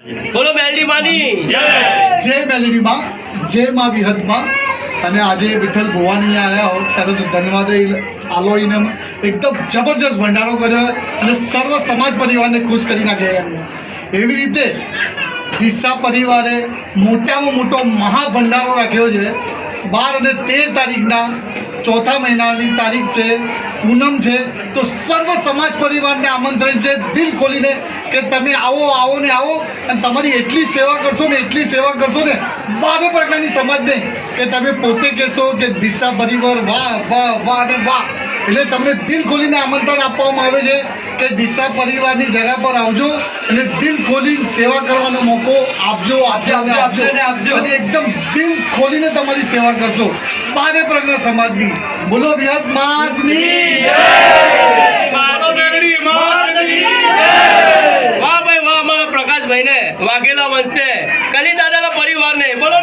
બોલો મેલડી માની જય જય મેલડી માં, જય માં વિહત માં. અને આજે વિઠ્ઠલ ભુવાની આવ્યા હો ત્યારે તો ધન્યવાદ આલોઈને એકદમ જબરજસ્ત ભંડારો કર્યો અને સર્વ સમાજ પરિવારને ખુશ કરી નાખ્યા એમને. એવી રીતે ડીસા પરિવારે મોટામાં મોટો મહાભંડારો રાખ્યો છે. 12 અને 13 તારીખના ચોથા મહિનાની તારીખ છે, પૂનમ છે. તો સર્વ સમાજ પરિવારને આમંત્રણ છે દિલ ખોલીને કે તમે આવો આવો ને આવો અને તમારી એટલી સેવા કરશો ને એટલી સેવા કરશો ને 12 પ્રકારની સમાજને કે તમે પોતે કહેશો કે ડીસા પરિવાર વાહ વાહ વાહ અને વાહ. એટલે તમને દિલ ખોલીને આમંત્રણ આપવામાં આવે છે કે ડીસા પરિવારની જગા પર આવજો અને દિલ ખોલીને સેવા કરવાનો મોકો આપજો આપજો અને આપજો અને એકદમ દિલ ખોલીને તમારી સેવા કરશો 12 પ્રકારના સમાજની. બોલો વિહત માતની જય. બોલો મેલડી માની જય. વાહ ભાઈ વાહ, અમારા પ્રકાશભાઈને વાઘેલા વંશને કલી દાદાના પરિવારને બોલો